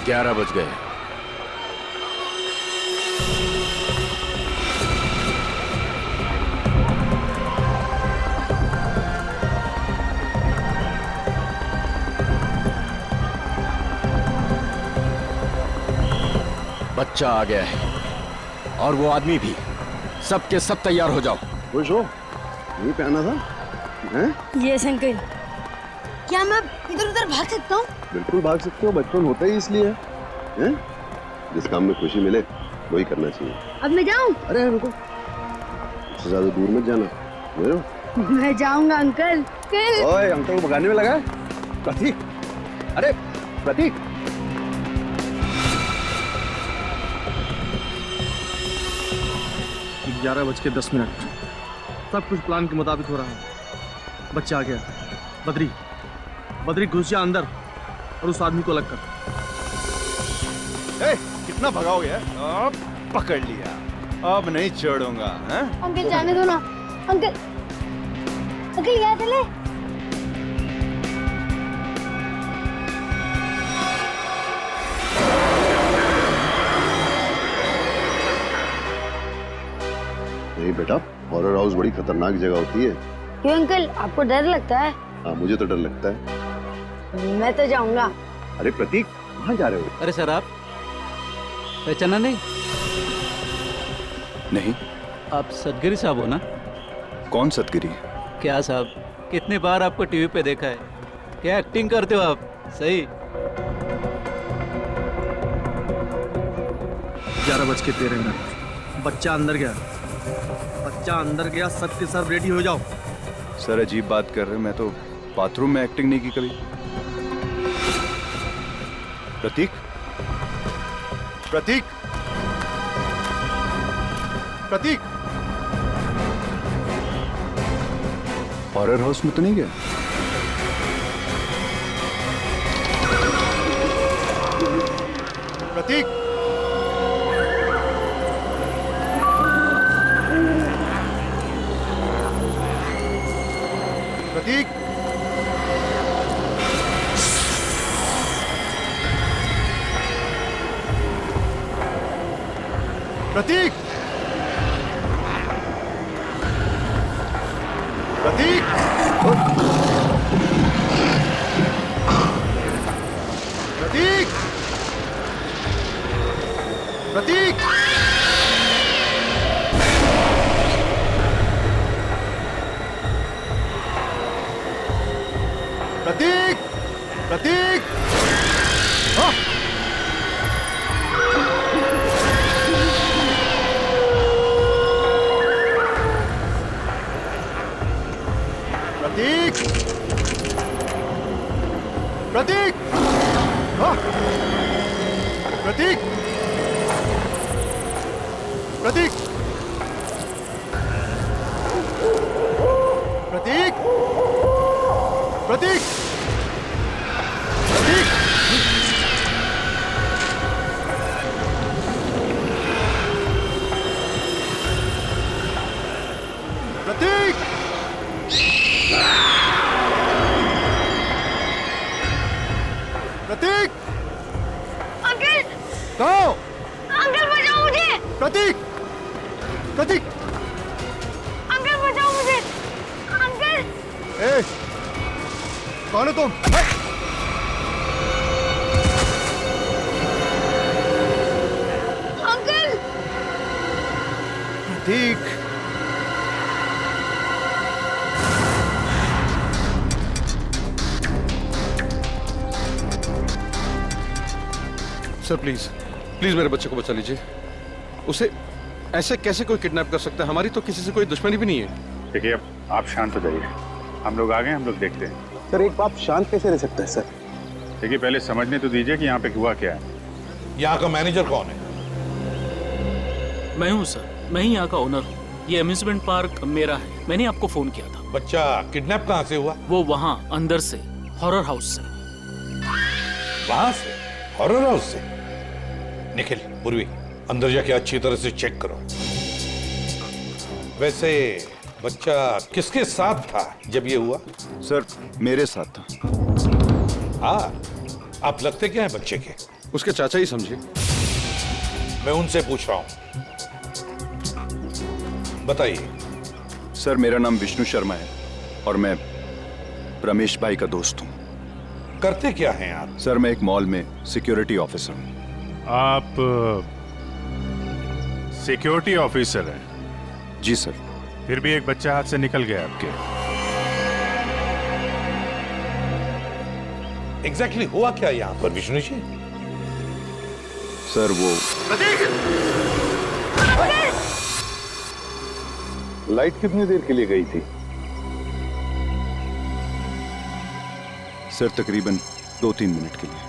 11 बज गए। बच्चा आ गया है और वो आदमी भी। सब के सब तैयार हो जाओ। खुश हो? यही पे आना था? हैं? Yes uncle. क्या मैं इधर उधर भाग सकता हूँ? बिल्कुल भाग सकते हो, बचपन होता ही इसलिए है। जिस काम में खुशी मिले वही करना चाहिए। अब मैं जाऊँ? अरे रुको, उससे ज्यादा दूर मत जाना। समझ मैं जाऊंगा अंकल। ओए, अंकल को भगाने में लगा है? प्रतीक, अरे प्रतीक। 11:10। सब कुछ प्लान के मुताबिक हो रहा है। बच्चा आ गया। बद्री घुस जा अंदर और उस आदमी को अलग कर। कितना भगाओगे? अब पकड़ लिया, अब नहीं छोड़ूंगा। अंकल जाने दो ना। अंकल अंकल यहाँ चले। नहीं बेटा, हॉरर हाउस बड़ी खतरनाक जगह होती है। क्यों अंकल, आपको डर लगता है? हाँ, मुझे तो डर लगता है। मैं तो जाऊंगा। अरे प्रतीक, कहाँ जा रहे हो? अरे सर, आप पहचाना नहीं? नहीं। आप सदगिरी साहब हो ना? कौन सतगिरी? क्या साहब, कितनी बार आपको टीवी पे देखा है। क्या एक्टिंग करते हो आप, सही। 11:13। बच्चा अंदर गया। सब के सब रेडी हो जाओ। सर अजीब बात कर रहे हो, मैं तो बाथरूम में एक्टिंग नहीं की कभी। प्रतीक, प्रतीक, प्रतीक, हॉरर हाउस में तो नहीं गया? प्रतीक, प्रतीक, प्रतीक, प्रतीक, प्रतीक, प्रतीक, प्रतीक, प्रतीक। प्रतीक, प्रतीक, प्रतीक, प्रतीक, प्रतीक, प्रतीक, प्रतीक, प्रतीक, प्रतीक। अंकल, कहो। अंकल बचाओ मुझे। प्रतीक, प्रतीक, अंकल बचाओ मुझे। अंकल। ए, कौन हो तुम? Uncle. Pratik, sir please please मेरे बच्चे को बचा लीजिए। उसे ऐसे कैसे कोई किडनैप कर सकता है? हमारी तो किसी से कोई दुश्मनी भी नहीं है। देखिए, अब आप शांत हो जाइए। हम लोग आ गए, हम लोग देखते हैं। सर, एक बाप शांत कैसे रह सकता है सर? देखिए, पहले समझने तो दीजिए कि यहाँ पे हुआ क्या है। यहाँ का मैनेजर कौन है? मैं हूँ सर, मैं ही यहाँ का ओनर हूँ। ये अम्यूजमेंट पार्क मेरा है। मैंने आपको फोन किया था। बच्चा किडनैप कहाँ से हुआ? वो वहाँ अंदर से, हॉरर हाउस से। वहां से? हॉरर हाउस से? निखिल, पूर्वी, अंदर जाके अच्छी तरह से चेक करो। वैसे बच्चा किसके साथ था जब ये हुआ? सर मेरे साथ था। हाँ, आप लगते क्या है बच्चे के? उसके चाचा ही समझिए। मैं उनसे पूछ रहा हूं, बताइए। सर मेरा नाम विष्णु शर्मा है और मैं रमेश भाई का दोस्त हूँ। करते क्या हैं आप? सर मैं एक मॉल में सिक्योरिटी ऑफिसर हूँ। आप सिक्योरिटी ऑफिसर हैं? जी सर। फिर भी एक बच्चा हाथ से निकल गया आपके। एग्जैक्टली हुआ क्या यहां पर विष्णु जी? सर वो लाइट कितनी देर के लिए गई थी? सर तकरीबन 2-3 मिनट के लिए।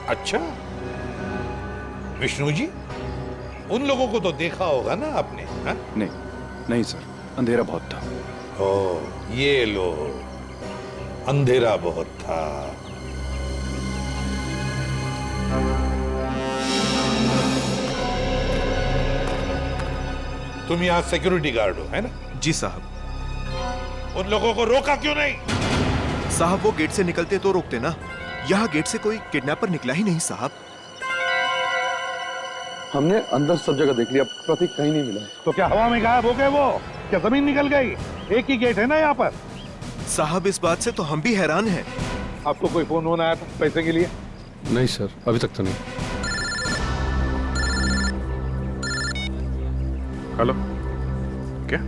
अच्छा विष्णु जी, उन लोगों को तो देखा होगा ना आपने? हा? नहीं सर, अंधेरा बहुत था। ओ ये लो, अंधेरा बहुत था। तुम यहां सिक्योरिटी गार्ड हो, है ना? जी साहब। उन लोगों को रोका क्यों नहीं? साहब वो गेट से निकलते तो रोकते ना, यहाँ गेट से कोई किडनैपर निकला ही नहीं साहब। हमने अंदर सब जगह देख लिया, प्रतीक कहीं नहीं मिला। तो क्या हवा में गायब हो गए वो? क्या जमीन निकल गई? एक ही गेट है ना यहाँ पर। साहब इस बात से तो हम भी हैरान हैं। आपको कोई फोन वोन आया था पैसे के लिए? नहीं सर, अभी तक तो नहीं। हेलो, क्या?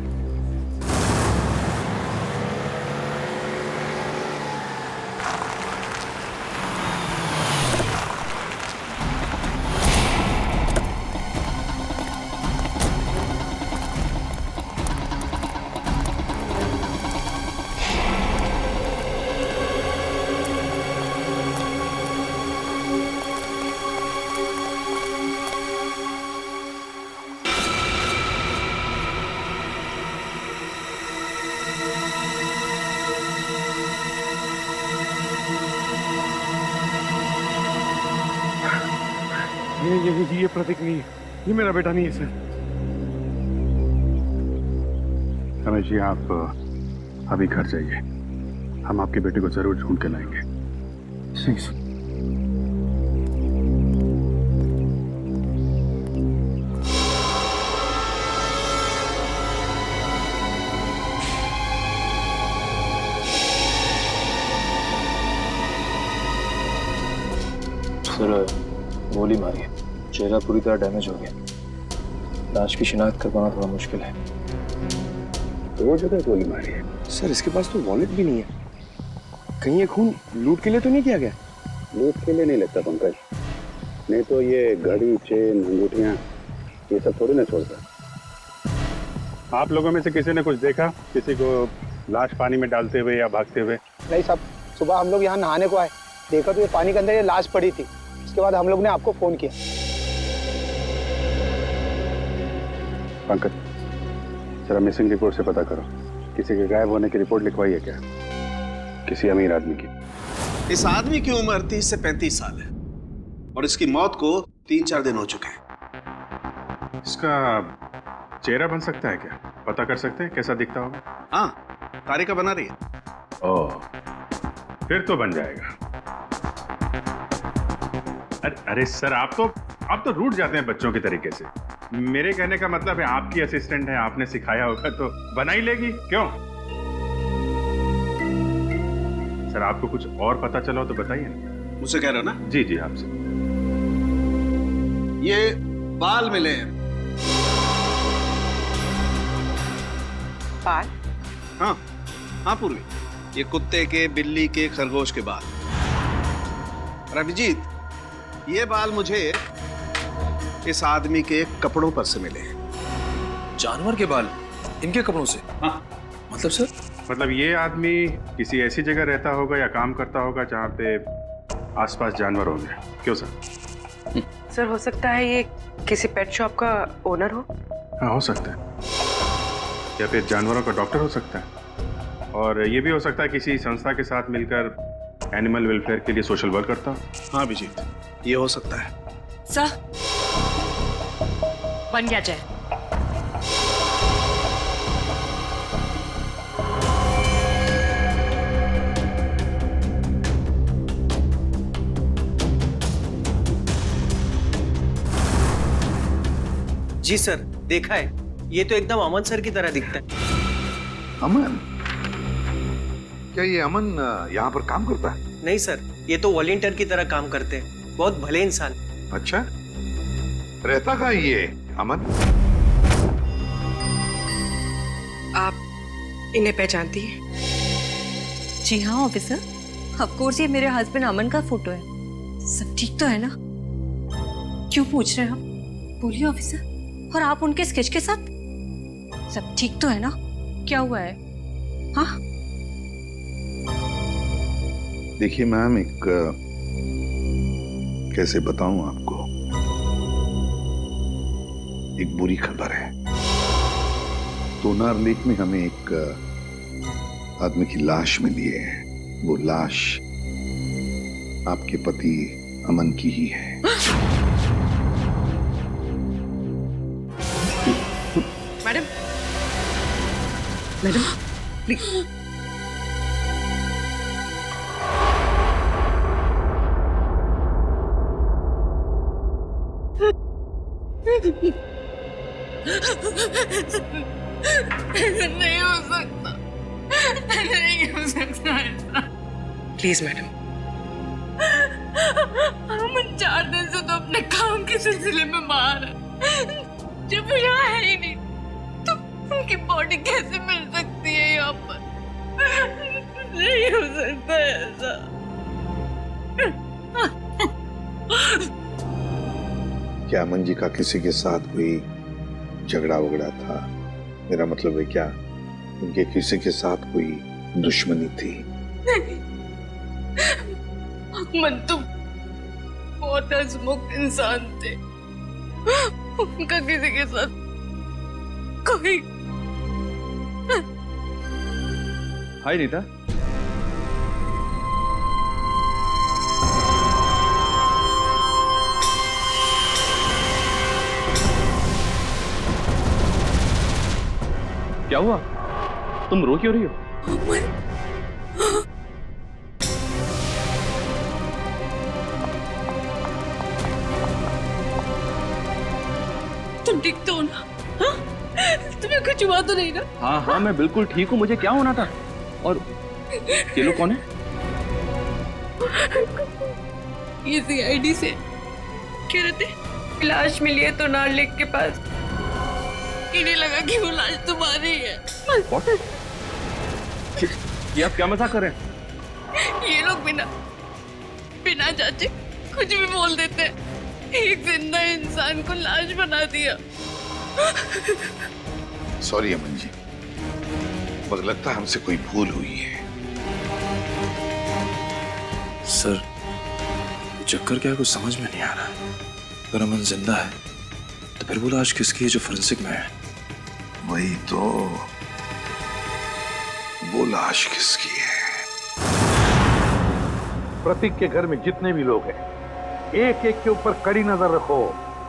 ये प्रतीक नहीं है, ये मेरा बेटा नहीं है सर। रमेश जी आप अभी घर जाइए, हम आपके बेटे को जरूर ढूंढ के लाएंगे। ठीक सर। गोली मारी है, चेहरा पूरी तरह डैमेज हो गया। लाश की शिनाख्त कर पाना थोड़ा मुश्किल है। 2 जगह गोली मारी है। सर इसके पास तो वॉलेट भी नहीं है, कहीं ये खून लूट के लिए तो नहीं किया गया? लूट के लिए नहीं लगता पंकज, नहीं तो ये घड़ी, चेन, अंगूठियां ये सब थोड़ी ना छोड़ता। आप लोगों में से किसी ने कुछ देखा, किसी को लाश पानी में डालते हुए या भागते हुए? नहीं साहब, सुबह हम लोग यहाँ नहाने को आए, देखा तो ये पानी के अंदर ये लाश पड़ी थी। उसके बाद हम लोग ने आपको फोन किया। पंकज जरा मिसिंग रिपोर्ट से पता करो, किसी के गायब होने की रिपोर्ट लिखवाई है क्या? किसी अमीर आदमी की। इस आदमी की उम्र 30 से 35 साल है और इसकी मौत को 3-4 दिन हो चुके हैं। इसका चेहरा बन सकता है क्या? पता कर सकते हैं कैसा दिखता होगा? हाँ, तारिका बना रही है। ओह, फिर तो बन जाएगा। अरे सर आप तो रूठ जाते हैं बच्चों के तरीके से। मेरे कहने का मतलब है आपकी असिस्टेंट है, आपने सिखाया होगा तो बना ही लेगी, क्यों? सर आपको कुछ और पता चला हो तो बताइए ना। मुझसे कह रहे हो ना? जी जी आपसे। ये बाल मिले हैं। बाल? हाँ पूर्वी, ये कुत्ते के, बिल्ली के, खरगोश के बाल। और अभिजीत, ये बाल मुझे इस आदमी के कपड़ों पर से मिले हैं। जानवर के बाल इनके कपड़ों से? हाँ। मतलब सर? मतलब ये आदमी किसी ऐसी जगह रहता होगा या काम करता होगा जहाँ पे आसपास जानवर होंगे, क्यों सर? सर हो सकता है ये किसी पेट शॉप का ओनर हो। हाँ हो सकता है, या फिर जानवरों का डॉक्टर हो सकता है, और ये भी हो सकता है किसी संस्था के साथ मिलकर एनिमल वेलफेयर के लिए सोशल वर्क करता हो। हाँ अभिजीत, ये हो सकता है। सर बन गया जय। जी सर, देखा है। ये तो एकदम अमन सर की तरह दिखता है। अमन? क्या ये अमन यहाँ पर काम करता है? नहीं सर, ये तो वॉलंटियर की तरह काम करते हैं। बहुत भले इंसान। अच्छा, रहता कहाँ ये अमन? आप इन्हें पहचानती हैं? जी हाँ ऑफिसर, ऑफ कोर्स ये मेरे हस्बैंड अमन का फोटो है। सब ठीक तो है ना? क्यों पूछ रहे हैं आप? बोलिए ऑफिसर। और आप उनके स्केच के साथ? सब ठीक तो है ना? क्या हुआ है? हाँ देखिए मैम, एक कैसे बताऊं आपको, एक बुरी खबर है। तोनार लेक में हमें एक आदमी की लाश मिली है। वो लाश आपके पति अमन की ही है। Madam, madam please. नहीं हो सकता, नहीं हो सकता ऐसा। Please madam. अमन 4 दिन से तो अपने काम के सिलसिले में बाहर है। जब वो यहाँ है ही नहीं तो उनकी बॉडी कैसे मिल सकती है यहाँ पर? नहीं हो सकता ऐसा। क्या अमन जी का किसी के साथ कोई झगड़ा वगड़ा था? मेरा मतलब है, क्या उनके किसी के साथ कोई दुश्मनी थी? नहीं, अमन तो बहुत हंसमुख इंसान थे। उनका किसी के साथ कोई। हाय नीता। क्या हुआ? तुम रो क्यों रही हो? तुम ठीक तो हो ना? हाँ? तुम्हें कुछ हुआ तो नहीं ना? हाँ हाँ, मैं बिल्कुल ठीक हूँ। मुझे क्या होना था? और ये लोग कौन है? ये CID से कह रहे थे लाश मिली है तोनार लेक के पास। इन्हें लगा कि वो लाश तुम्हारी है। ये आप क्या मजाक कर रहे हैं? ये लोग बिना जांचे कुछ भी बोल देते हैं। एक जिंदा इंसान को लाश बना दिया। सॉरी अमन जी, मुझे लगता है हमसे कोई भूल हुई है। सर, चक्कर क्या है, कुछ समझ में नहीं आ रहा है। अगर अमन जिंदा है तो फिर वो लाश किसकी है जो फोरेंसिक में है? वही तो, वो लाश किसकी है? प्रतीक के घर में जितने भी लोग हैं, एक एक के ऊपर कड़ी नजर रखो।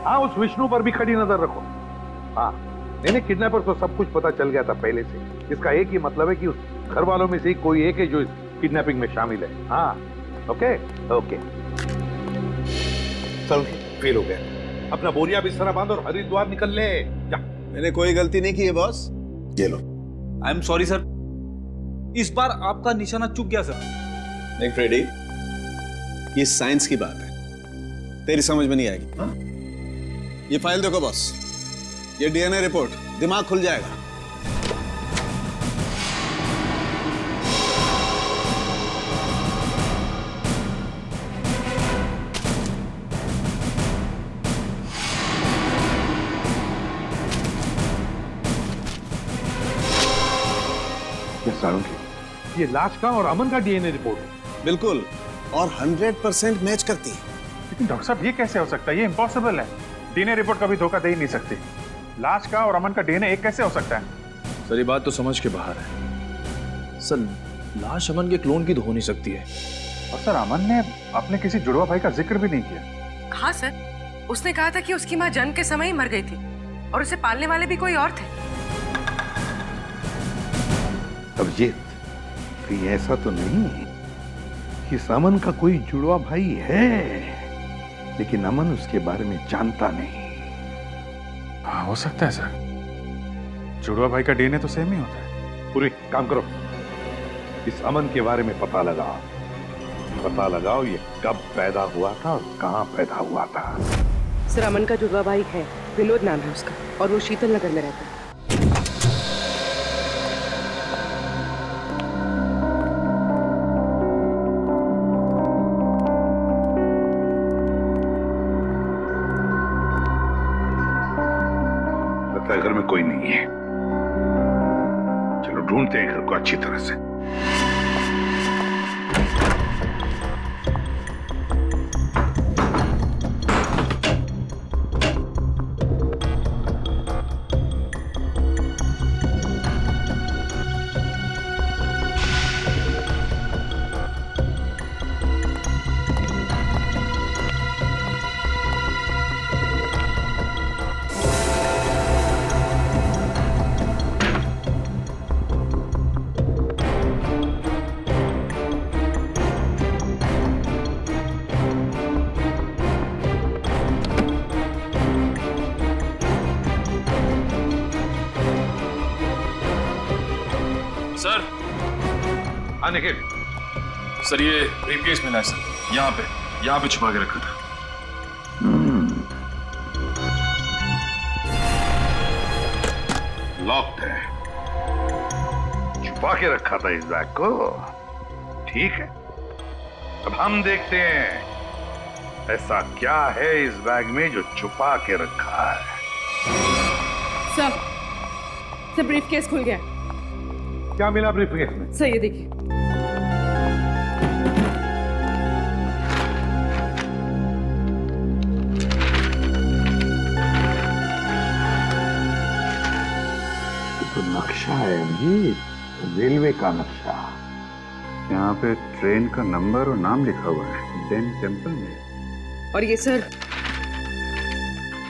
हाँ, उस विष्णु पर भी कड़ी नजर रखो। हाँ, नहीं, किडनैपर को सब कुछ पता चल गया था पहले से। इसका एक ही मतलब है कि उस घर वालों में से ही कोई एक है जो इस किडनैपिंग में शामिल है। हाँ, ओके ओके, चल फेल हो गया। अपना बोरिया बिस्तरा बांध और हरिद्वार निकल ले जा। मैंने कोई गलती नहीं की है बॉस। ये लो। आई एम सॉरी सर, इस बार आपका निशाना चूक गया सर। नहीं फ्रेडी, ये साइंस की बात है, तेरी समझ में नहीं आएगी। हाँ? ये फाइल देखो बॉस, ये DNA रिपोर्ट, दिमाग खुल जाएगा। ये लाश का और अमन का DNA रिपोर्ट है। बिल्कुल, और 100% मैच करती है। लेकिन डॉक्टर साहब, ये कैसे हो सकता है? ये इम्पॉसिबल है। DNA रिपोर्ट कभी धोखा दे ही नहीं सकती। लाश का और अमन का DNA एक कैसे हो सकता है? सर, ये बात तो समझ के बाहर है। सर, लाश अमन के क्लोन की तो हो नहीं सकती है। और सर, अमन ने अपने किसी जुड़वा भाई का जिक्र भी नहीं किया। हाँ सर, उसने कहा था कि उसकी माँ जन्म के समय ही मर गई थी और उसे पालने वाले भी कोई और थे। अभिजीत, कहीं ऐसा तो नहीं है कि अमन का कोई जुड़वा भाई है लेकिन अमन उसके बारे में जानता नहीं? हाँ हो सकता है सर, जुड़वा भाई का डीएनए तो सेम ही होता है। पूरी काम करो, इस अमन के बारे में पता लगाओ ये कब पैदा हुआ था और कहाँ पैदा हुआ था। सर अमन का जुड़वा भाई है, विनोद नाम है उसका, और वो शीतल नगर में रहता है। लगता है घर में कोई नहीं है, चलो ढूंढते हैं घर को अच्छी तरह से। सर। हाँ निखिल। सर ये ब्रीफकेस मिला है सर, यहाँ पे छुपा के रखा था। लॉक्ड है, छुपा के रखा था इस बैग को। ठीक है, अब हम देखते हैं ऐसा क्या है इस बैग में जो छुपा के रखा है। सर ब्रीफकेस खुल गया। क्या मिला ब्रीफकेस में? सर ये देखिए। तो नक्शा है जी, रेलवे का नक्शा। यहाँ पे ट्रेन का नंबर और नाम लिखा हुआ है, डेन टेम्पल में। और ये सर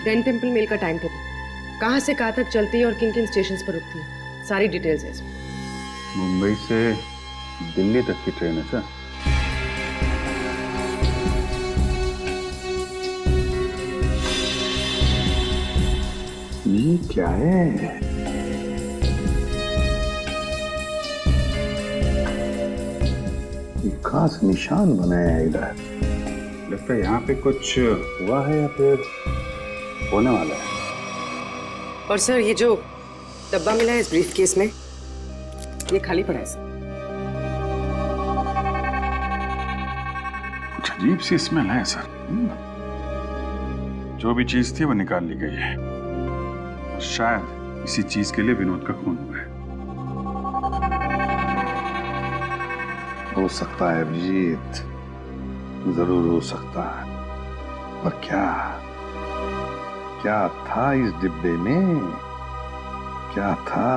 डेन टेम्पल मेल का टाइम टेबल, कहाँ से कहाँ तक चलती है और किन किन स्टेशन पर रुकती है, सारी डिटेल्स है इसमें। मुंबई से दिल्ली तक की ट्रेन है सर। ये क्या है? एक खास निशान बनाया है इधर। लगता है यहाँ पे कुछ हुआ है या फिर होने वाला है। और सर ये जो डब्बा मिला है इस ब्रीफकेस में, ये खाली पड़ा है सर। कुछ अजीब सी स्मेल है सर। जो भी चीज थी वो निकाल ली गई है, और शायद इसी चीज के लिए विनोद का खून हुआ है। हो सकता है अभिजीत, जरूर हो सकता है, पर क्या था इस डिब्बे में? क्या था?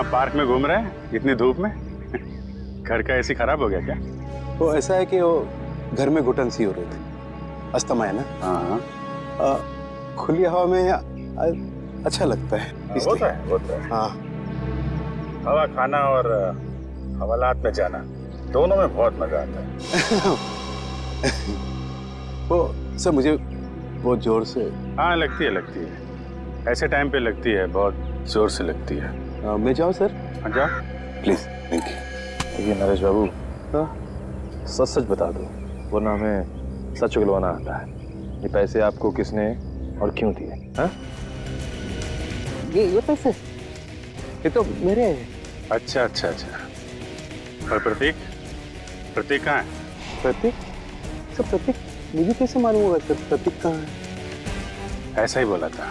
यहाँ पार्क में घूम रहे हैं इतनी धूप में? घर का एसी खराब हो गया क्या? वो ऐसा है कि वो घर में घुटन सी हो रही थी, अस्थमा है ना। हाँ खुली हवा में अच्छा लगता है। होता है। हाँ, हवा खाना और हवालात में जाना दोनों में बहुत मजा आता है। वो सर मुझे बहुत जोर से। हाँ लगती है ऐसे टाइम पे लगती है, बहुत जोर से लगती है। मैं जाऊँ सर? हाँ जाओ प्लीज। Thank you. देखिए नरेश बाबू, सच सच बता दो, वरना हमें सच उगलवाना आता है। ये पैसे आपको किसने और क्यों दिए? हाँ? ये पैसे ये तो मेरे हैं। अच्छा। और प्रतीक कहाँ है? प्रतीक? सर प्रतीक मुझे कैसे मालूम होगा सर प्रतीक कहाँ है? ऐसा ही बोला था।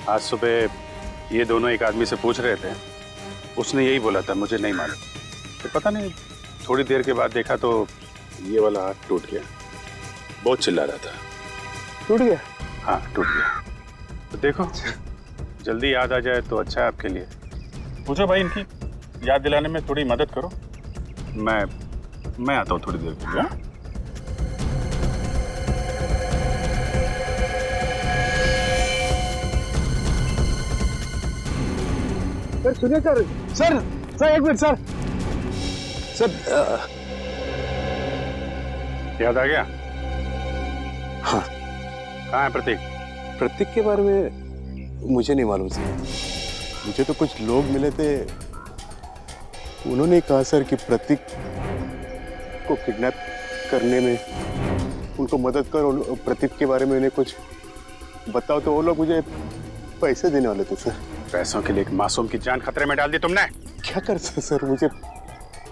आज सुबह ये दोनों एक आदमी से पूछ रहे थे, उसने यही बोला था, मुझे नहीं मालूम। तो पता नहीं, थोड़ी देर के बाद देखा तो ये वाला हाथ टूट गया। बहुत चिल्ला रहा था। टूट गया? हाँ टूट गया। तो देखो जल्दी याद आ जाए तो अच्छा है आपके लिए। पूछो भाई, इनकी याद दिलाने में थोड़ी मदद करो। मैं आता हूँ थोड़ी देर के लिए। सर सुनिए सर एक मिनट सर। याद आ गया? हाँ। कहाँ है प्रतीक? प्रतीक के बारे में मुझे नहीं मालूम सर। मुझे तो कुछ लोग मिले थे, उन्होंने कहा सर कि प्रतीक को किडनैप करने में उनको मदद करो, प्रतीक के बारे में उन्हें कुछ बताओ। तो वो लोग मुझे पैसे देने वाले थे सर। पैसों के लिए एक मासूम की जान खतरे में डाल दी तुमने। क्या कर सकते सर, मुझे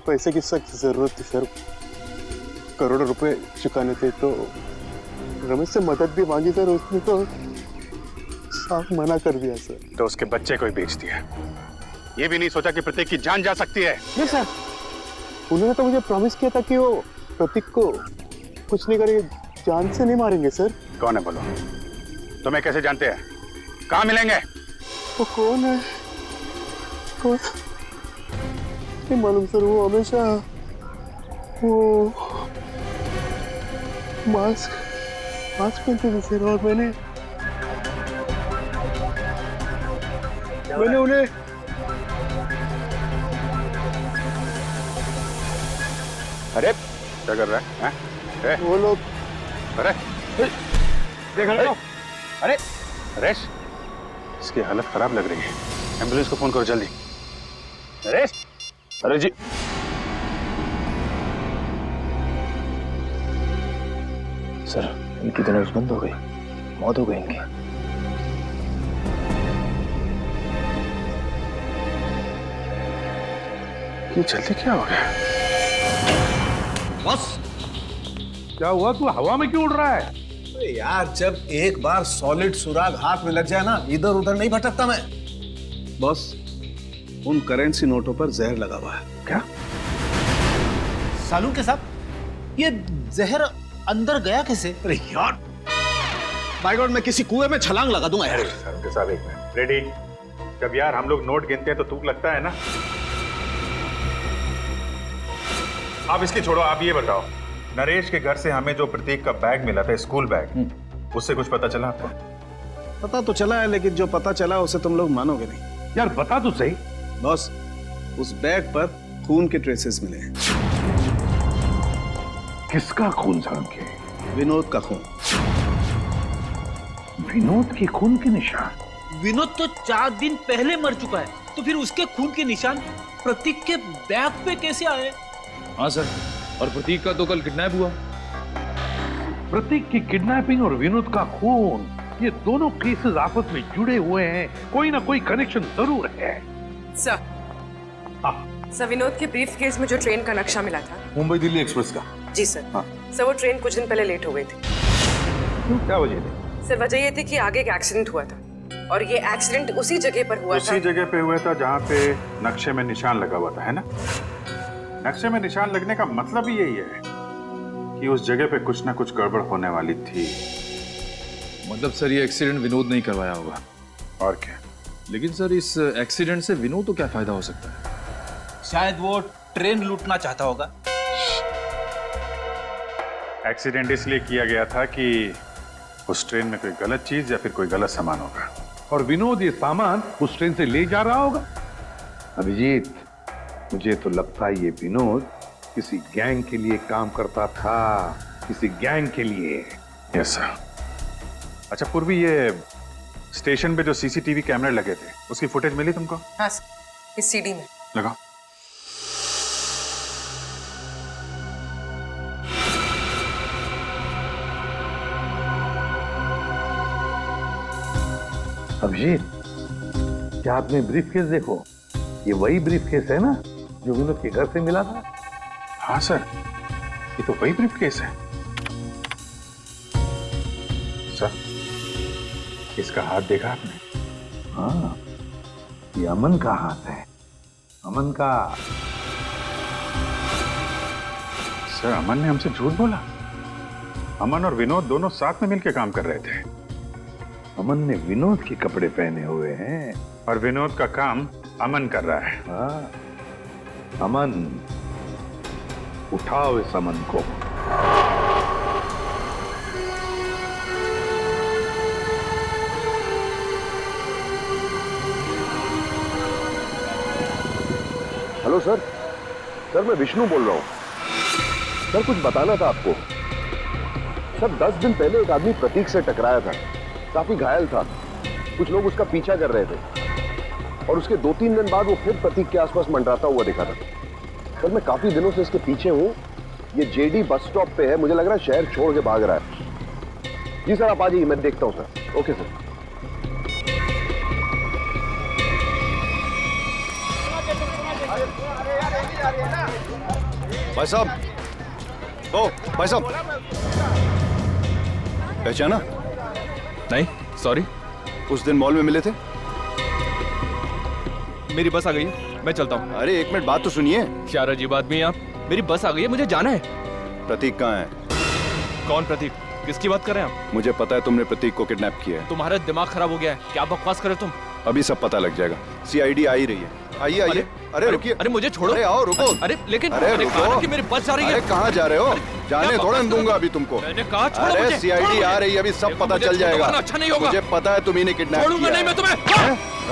पैसे की सख्त जरूरत थी सर। करोड़ों रुपए चुकाने थे, तो रमेश से मदद भी मांगी सर, उसने तो साफ मना कर दिया सर। तो उसके बच्चे को ही बेच दिया। ये भी नहीं सोचा कि प्रतीक की जान जा सकती है? नहीं सर, उन्होंने तो मुझे प्रॉमिस किया था कि वो प्रतीक को कुछ नहीं करेंगे, जान से नहीं मारेंगे सर। कौन है बोलो? तुम्हें कैसे जानते हैं? कहाँ मिलेंगे? वो कौन है? कौन? नहीं मालूम सर। वो हमेशा वो मास्क पहनते थे सर, और मैंने उन्हें अरे क्या कर रहा है? हैं? वो लोग अरे देख रहे हो? अरे नरेश, इसकी हालत खराब लग रही है, एम्बुलेंस को फोन करो जल्दी। नरेश, अरे जी सर, इनकी तो नब्ज बंद हो गई, मौत हो गई इनकी। ये जल्दी क्या हो गया? बस क्या हुआ? तू हवा में क्यों उड़ रहा है? अरे यार, जब एक बार सॉलिड सुराग हाथ में लग जाए ना, इधर उधर नहीं भटकता मैं। बॉस, उन करेंसी नोटों पर जहर लगा हुआ है। क्या? सालू के साथ ये जहर अंदर गया कैसे? अरे यार, बाय गॉड, मैं किसी कुएं में छलांग लगा दूंगा यार। उनके साथ एक मिनट। रेडी? जब यार हम लोग नोट गिनते हैं तो तुक लगता है ना। आप इसकी छोड़ो, आप ये बताओ, नरेश के घर से हमें जो प्रतीक का बैग मिला था, स्कूल बैग, उससे कुछ पता चला आपको? पता तो चला है, लेकिन जो पता चला उसे तुम लोग मानोगे नहीं। यार बता तो सही। बॉस, उस बैग पर खून के ट्रेसेस मिले हैं। किसका खून साहब के? विनोद का खून। विनोद के खून के निशान? विनोद तो 4 दिन पहले मर चुका है, तो फिर उसके खून के निशान प्रतीक के बैग पे कैसे आए? हाँ सर, और प्रतीक का तो कल किडनैप हुआ। प्रतीक की किडनैपिंग और विनोद का खून, ये दोनों केसेस आपस में जुड़े हुए हैं, कोई ना कोई कनेक्शन जरूर है। सर, विनोद के ब्रीफ केस में जो ट्रेन का नक्शा मिला था, मुंबई दिल्ली एक्सप्रेस का। जी सर। सर, वो ट्रेन कुछ दिन पहले लेट हो गई थी। क्या वजह थी? सर, वजह ये थी कि आगे एक एक्सीडेंट हुआ था, और ये एक्सीडेंट उसी जगह पर हुआ था। उसी जगह पे हुआ था जहाँ पे नक्शे में निशान लगा हुआ था, है ना? नक्शे में निशान लगने का मतलब ही यही है कि उस जगह पे कुछ ना कुछ गड़बड़ होने वाली थी। मतलब सर, ये एक्सीडेंट विनोद नहीं करवाया होगा। और क्या? लेकिन सर इस एक्सीडेंट से विनोद को क्या फायदा हो सकता है? शायद वो ट्रेन लूटना चाहता होगा। एक्सीडेंट इसलिए किया गया था कि उस ट्रेन में कोई गलत चीज या फिर कोई गलत सामान होगा और विनोद ये सामान उस ट्रेन से ले जा रहा होगा। अभिजीत, मुझे तो लगता है ये विनोद किसी गैंग के लिए काम करता था, किसी गैंग के लिए। Yes sir. अच्छा पूर्वी, ये स्टेशन पे जो सीसीटीवी कैमरे लगे थे उसकी फुटेज मिली तुमको? हाँ सर, इस सीडी में लगाओ। अभिजीत, क्या आपने ब्रीफकेस देखो? ये वही ब्रीफकेस है ना जो विनोद के घर से मिला था? हाँ सर, ये तो वही ब्रीफकेस है सर। इसका हाथ देखा आपने? हाँ, ये अमन का हाथ है, अमन का। सर अमन ने हमसे झूठ बोला। अमन और विनोद दोनों साथ में मिलकर काम कर रहे थे। अमन ने विनोद के कपड़े पहने हुए हैं और विनोद का काम अमन कर रहा है। हाँ, अमन, उठाओ इस अमन को। हेलो सर, सर मैं विष्णु बोल रहा हूँ। सर कुछ बताना था आपको। सर 10 दिन पहले एक आदमी प्रतीक से टकराया था, काफी घायल था। कुछ लोग उसका पीछा कर रहे थे और उसके 2-3 दिन बाद वो फिर प्रतीक के आसपास मंडराता हुआ दिखा था। सर मैं काफी दिनों से इसके पीछे हूँ। ये जेडी बस स्टॉप पे है, मुझे लग रहा है शहर छोड़ के भाग रहा है। जी सर आप आ जाइए, मैं देखता हूँ सर। Okay sir. भाई साहब, ओ भाई साहब, पहचाना? नहीं, सॉरी। उस दिन मॉल में मिले थे। मेरी बस आ गई है, मैं चलता हूँ। अरे एक मिनट बात तो सुनिए। क्या अजीब आदमी है आप। मेरी बस आ गई है, मुझे जाना है। प्रतीक कहाँ है? कौन प्रतीक? किसकी बात कर रहे हैं आप? मुझे पता है तुमने प्रतीक को किडनैप किया है। तुम्हारा दिमाग खराब हो गया है, क्या बकवास कर रहे हो तुम? अभी सब पता लग जाएगा। सीआईडी आ ही रही है। आइए आइए। अरे रुकिए। अरे मुझे छोड़ो। अरे आओ, रुको। अरे लेकिन अरे रुको। कि मेरी बस जा रही है। अरे कहाँ जा रहे हो? जाने थोड़ा दूंगा अभी तुमको। मैंने कहा छोड़ो अरे मुझे। सीआईडी आ रही है, अभी सब पता चल जाएगा। अच्छा नहीं होगा। मुझे पता है तुम ही ने किडनैप किया। छोड़ूंगा नहीं मैं तुम्हें।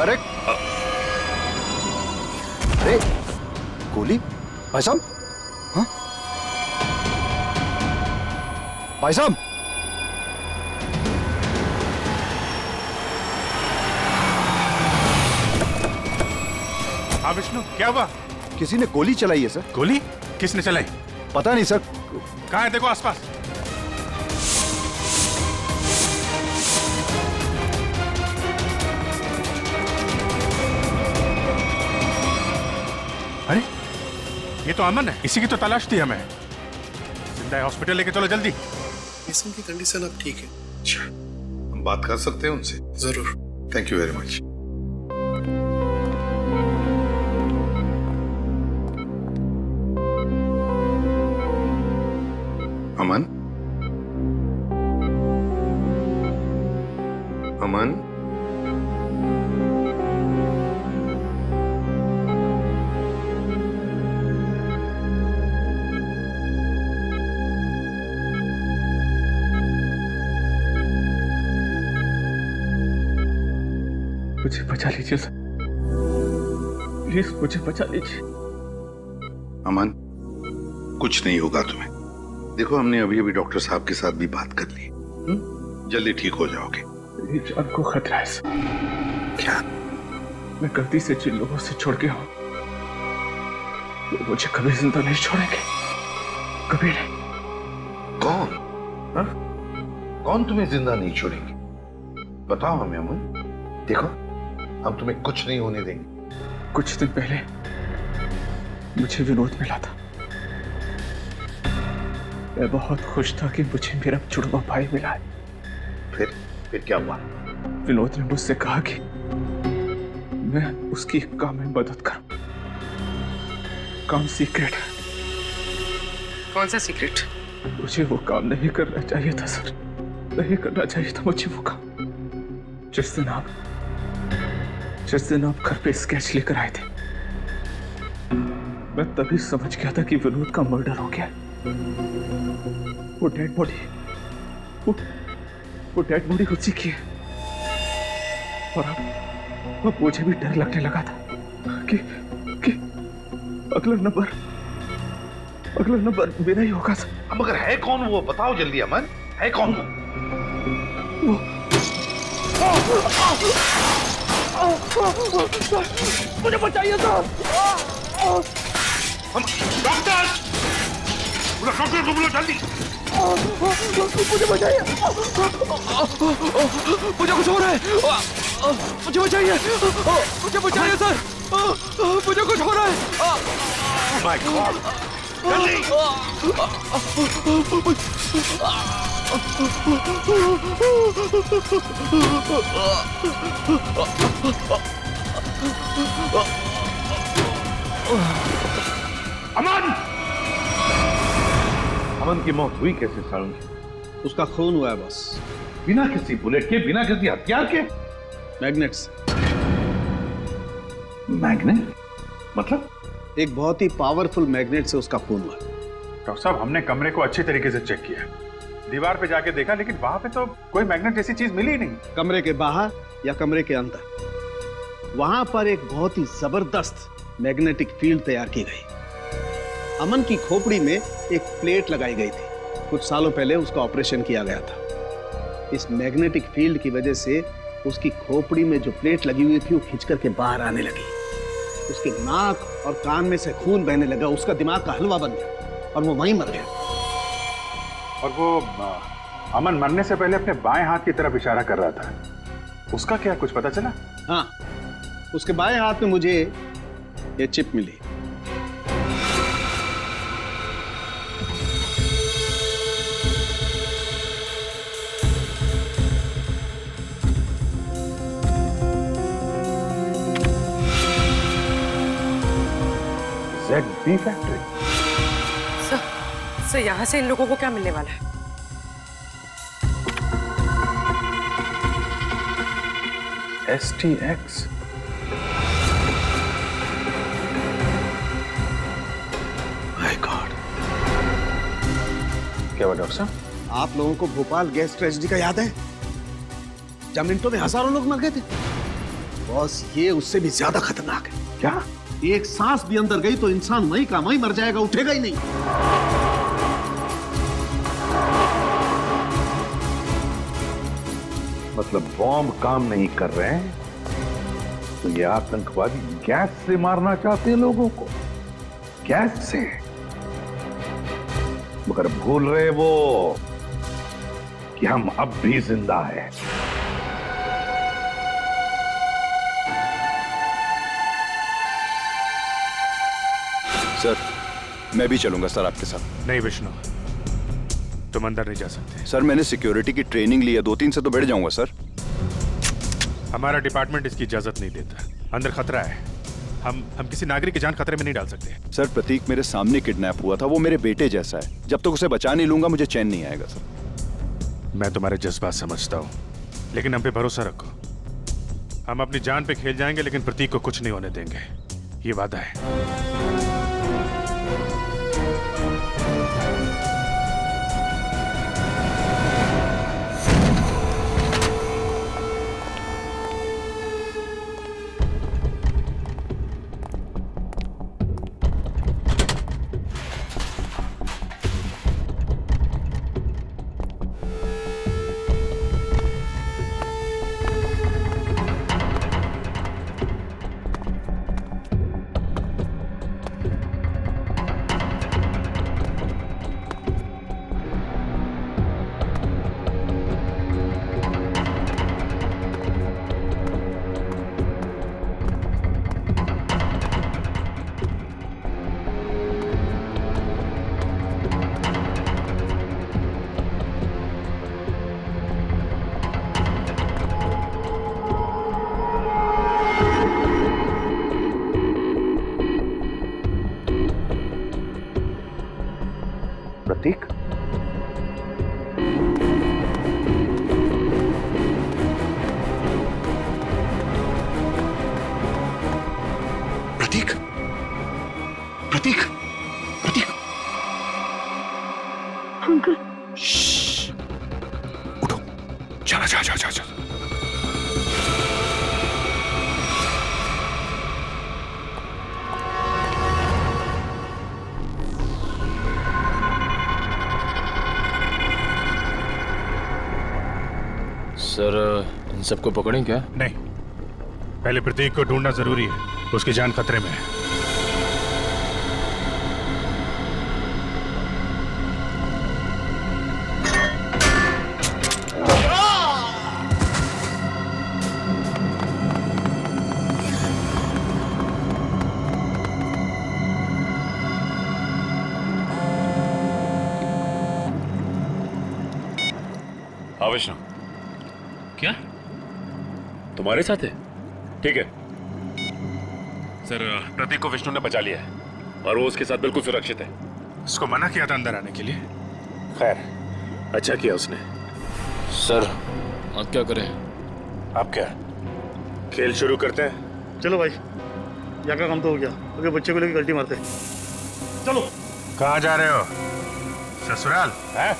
अरे अरे गोली? भाई साहब, हाँ? भाई साहब, हाँ विष्णु, क्या हुआ? किसी ने गोली चलाई है सर। गोली? किसने चलाई? पता नहीं सर। कहाँ है? देखो आसपास। अरे ये तो अमन है, इसी की तो तलाश थी हमें। जिंदा है, हॉस्पिटल लेके चलो जल्दी। पेशेंट की कंडीशन अब ठीक है। अच्छा, हम बात कर सकते हैं उनसे? जरूर। Thank you very much. Aman, Aman, मुझे बचा लीजिए सर, प्लीज मुझे बचा लीजिए। अमन, कुछ नहीं होगा तुम्हें। देखो हमने अभी अभी डॉक्टर साहब के साथ भी बात कर ली, जल्दी ठीक हो जाओगे। मेरी जान को खतरा है सर। क्या? मैं गलती से जिन लोगों से छोड़ गया हूं वो मुझे कभी जिंदा नहीं छोड़ेंगे, कभी नहीं। कौन? हा? कौन तुम्हें जिंदा नहीं छोड़ेंगे? बताओ हमें अमन। देखो हम तुम्हें कुछ नहीं होने देंगे। कुछ दिन पहले मुझे विनोद मिला था। मैं बहुत खुश था कि मुझे मेरा जुड़वा भाई मिला है। फिर क्या हुआ? विनोद ने मुझसे कहा कि मैं उसकी काम में मदद करूं। काम सीक्रेट है। कौन सा सीक्रेट? मुझे वो काम नहीं करना चाहिए था सर, नहीं करना चाहिए था मुझे वो काम। जिस दिन आप जिस दिन आप घर पे स्केच लेकर आए थे, मैं तभी समझ गया था कि विनोद का मर्डर हो गया। वो डेड बॉडी वो डेड बॉडी उसी की है। और अब मुझे भी डर लगने लगा था कि अगला नंबर मेरा ही होगा। मगर है कौन वो? बताओ जल्दी अमन, है कौन वो? मुझे बचाइए सर। डॉक्टर को बुलाओ जल्दी। मुझे बचाइए, मुझे कुछ हो रहा है। मुझे बचाइए, मुझे बचाइए सर, मुझे कुछ हो रहा है। माय गॉड, जल्दी। अमन! अमन की मौत हुई कैसे सारंगी? उसका खून हुआ है बस। बिना किसी बुलेट के, बिना किसी हथियार के? मैग्नेट से। मैग्नेट? मतलब? एक बहुत ही पावरफुल मैग्नेट से उसका खून हुआ। डॉक्टर साहब, हमने कमरे को अच्छी तरीके से चेक किया, दीवार पे जाके देखा, लेकिन वहां पे तो कोई मैग्नेट जैसी चीज मिली ही नहीं। कमरे के बाहर या कमरे के अंदर, वहां पर एक बहुत ही जबरदस्त मैग्नेटिक फील्ड तैयार की गई। अमन की खोपड़ी में एक प्लेट लगाई गई थी। कुछ सालों पहले उसका ऑपरेशन किया गया था। इस मैग्नेटिक फील्ड की वजह से उसकी खोपड़ी में जो प्लेट लगी हुई थी वो खिंच करके बाहर आने लगी। उसके नाक और कान में से खून बहने लगा। उसका दिमाग का हलवा बन गया और वो वहीं मर गया। और वो अमन मरने से पहले अपने बाएं हाथ की तरफ इशारा कर रहा था, उसका क्या कुछ पता चला? हाँ, उसके बाएं हाथ में मुझे ये चिप मिली। ZB factory. सर यहाँ से इन लोगों को क्या मिलने वाला है? STX। माय गॉड, क्या हुआ डॉक्टर साहब? आप लोगों को भोपाल गैस ट्रेजेडी का याद है? जब मिनटों में हजारों लोग मर गए थे। बॉस, ये उससे भी ज्यादा खतरनाक है। क्या? एक सांस भी अंदर गई तो इंसान वहीं का वहीं मर जाएगा, उठेगा ही नहीं। मतलब बॉम्ब काम नहीं कर रहे हैं तो ये आतंकवादी गैस से मारना चाहते हैं लोगों को, गैस से। मगर भूल रहे वो कि हम अब भी जिंदा हैं। सर, मैं भी चलूंगा सर आपके साथ। नहीं विष्णु, तुम अंदर नहीं जा सकते। सर, मैंने सिक्योरिटी की ट्रेनिंग ली है, 2-3 से तो बैठ जाऊंगा सर। हमारा डिपार्टमेंट इसकी इजाजत नहीं देता। अंदर खतरा है, हम किसी नागरिक की जान खतरे में नहीं डाल सकते। सर, प्रतीक मेरे सामने किडनैप हुआ था, वो मेरे बेटे जैसा है। जब तक उसे बचा नहीं लूंगा मुझे चैन नहीं आएगा सर। मैं तुम्हारे जज्बात समझता हूँ, लेकिन हम पे भरोसा रखो। हम अपनी जान पे खेल जाएंगे, लेकिन प्रतीक को कुछ नहीं होने देंगे, ये वादा है। अच्छा अच्छा अच्छा अच्छा। सर इन सबको पकड़ें क्या? नहीं, पहले प्रतीक को ढूंढना जरूरी है, उसकी जान खतरे में है। हाँ विष्णु। क्या तुम्हारे साथ है? ठीक है सर, प्रतीक को विष्णु ने बचा लिया है और वो उसके साथ बिल्कुल सुरक्षित है। उसको मना किया था अंदर आने के लिए। खैर अच्छा किया उसने। सर अब क्या करें? आप क्या खेल शुरू करते हैं? चलो भाई, यहाँ का काम तो हो गया, अगर बच्चे को लेकर गलती मारते हैं। चलो। कहाँ जा रहे हो? ससुराल है?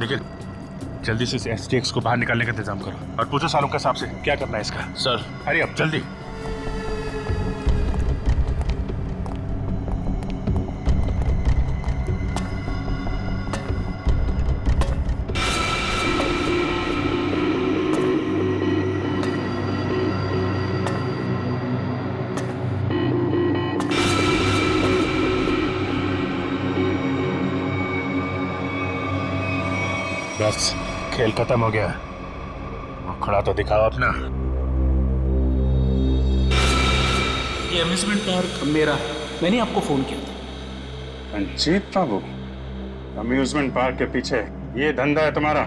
लेकिन जल्दी से इस STX को बाहर निकालने का इंतजाम करो और पूछो सालों के हिसाब से क्या करना है इसका। सर अरे अब जल्दी। बस खेल खत्म हो गया, खड़ा तो दिखाओ अपना। ये अम्यूजमेंट पार्क मेरा है, मैंने आपको फोन किया था। रंजीत बाबू, अम्यूजमेंट पार्क के पीछे ये धंधा है तुम्हारा?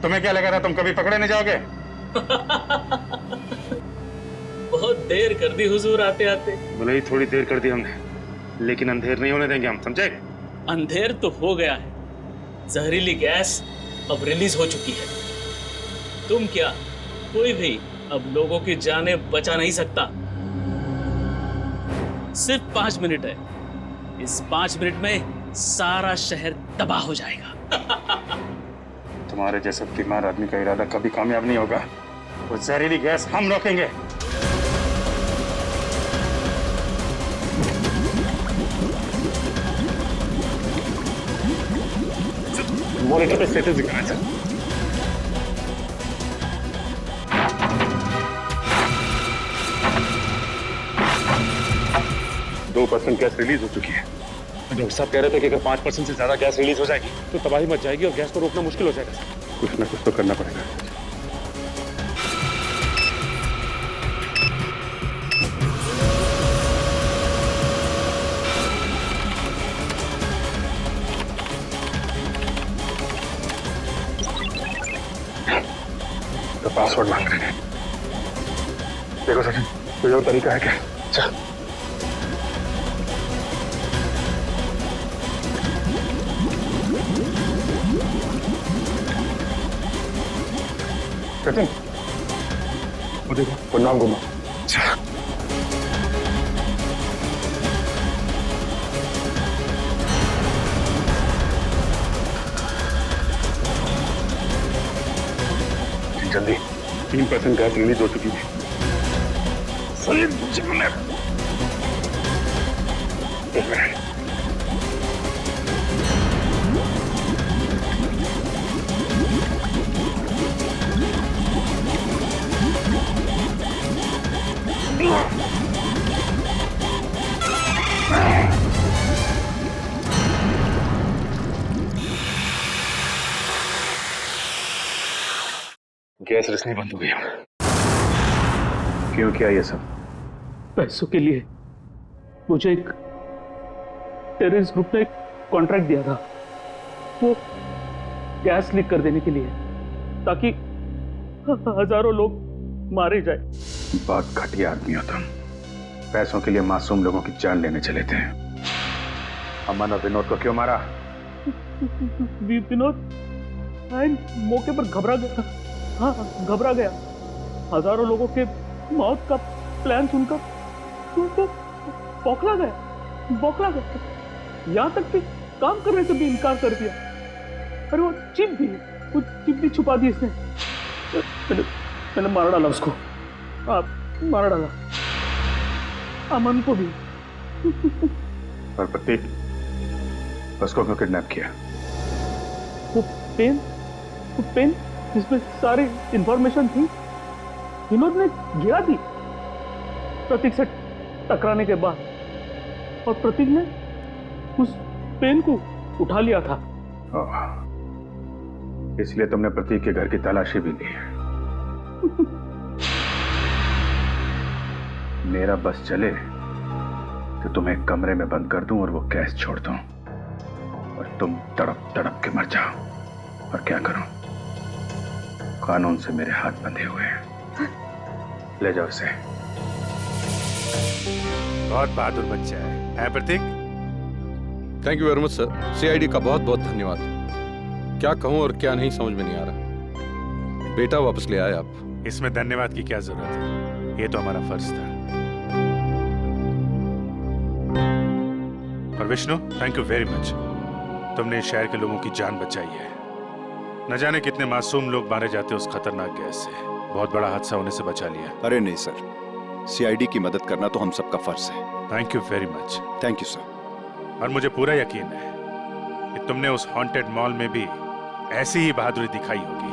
तुम्हें क्या लगा था तुम कभी पकड़े नहीं जाओगे? बहुत देर कर दी हुजूर आते आते। भले ही थोड़ी देर कर दी हमने, लेकिन अंधेर नहीं होने देंगे हम, समझे? अंधेर तो हो गया है, जहरीली गैस अब रिलीज हो चुकी है। तुम क्या, कोई भी अब लोगों की जानें बचा नहीं सकता। सिर्फ 5 मिनट है, इस 5 मिनट में सारा शहर तबाह हो जाएगा। तुम्हारे जैसे बीमार आदमी का इरादा कभी कामयाब नहीं होगा। वो जहरीली गैस हम रोकेंगे। मॉनिटर पे स्टेटस दिखाना चाहिए। 2% गैस रिलीज हो चुकी है। डॉक्टर साहब कह रहे थे कि अगर 5% से ज्यादा गैस रिलीज हो जाएगी तो तबाही मच जाएगी और गैस को रोकना मुश्किल हो जाएगा। कुछ ना कुछ तो करना पड़ेगा। तो पासवर्ड मांग रहे हैं। देखो सचिन, कोई और तरीका है क्या? चल। सचिन, वो देखो, वो नाम घुमा। जल्दी, 3% गैस रिलीज हो चुकी है। एक मिनट। गैस रिसनी बंद हो गई। क्यों, क्या ये सब? पैसों के लिए मुझे टेररिस्ट ग्रुप ने एक कॉन्ट्रैक्ट दिया था, वो गैस लीक कर देने के लिए, ताकि हजारों लोग मारे जाए। बहुत घटिया आदमी हो तुम। पैसों के लिए मासूम लोगों की जान लेने चले थे। अमन और विनोद को क्यों मारा? विनोद मौके पर घबरा गया। हाँ, घबरा गया। हजारों लोगों के मौत का प्लान सुनकर तो बौखला गया। यहाँ तक कि काम करने से भी इनकार कर दिया। अरे वो चिप भी छुपा दी इसने। मैंने मार डाला उसको। मार डाला अमन को भी। और प्रतीक, उसको क्यों किडनैप किया? वो पेन जिसमें सारी इंफॉर्मेशन थी, विनोद ने गिरा दी प्रतीक से टकराने के बाद, और प्रतीक ने उस पेन को उठा लिया था। इसलिए तुमने प्रतीक के घर की तलाशी भी ली। मेरा बस चले तो तुम्हें कमरे में बंद कर दूं और वो गैस छोड़ दूं, और तुम तड़प तड़प के मर जाओ। और क्या करूं? कानून से मेरे हाथ बंधे हुए हैं। ले जाओ इसे। बहुत बहादुर बच्चा है Prateek. Thank you very much sir. CID का बहुत बहुत धन्यवाद। क्या कहूं और क्या नहीं समझ में नहीं आ रहा। बेटा वापस ले आए आप। इसमें धन्यवाद की क्या जरूरत है, ये तो हमारा फर्ज था। और Vishnu, thank you very much. तुमने इस शहर के लोगों की जान बचाई है। न जाने कितने मासूम लोग मारे जाते उस खतरनाक गैस से। बहुत बड़ा हादसा होने से बचा लिया। अरे नहीं सर, सीआईडी की मदद करना तो हम सबका फर्ज है। Thank you very much. Thank you sir. और मुझे पूरा यकीन है कि तुमने उस हॉन्टेड मॉल में भी ऐसी ही बहादुरी दिखाई होगी।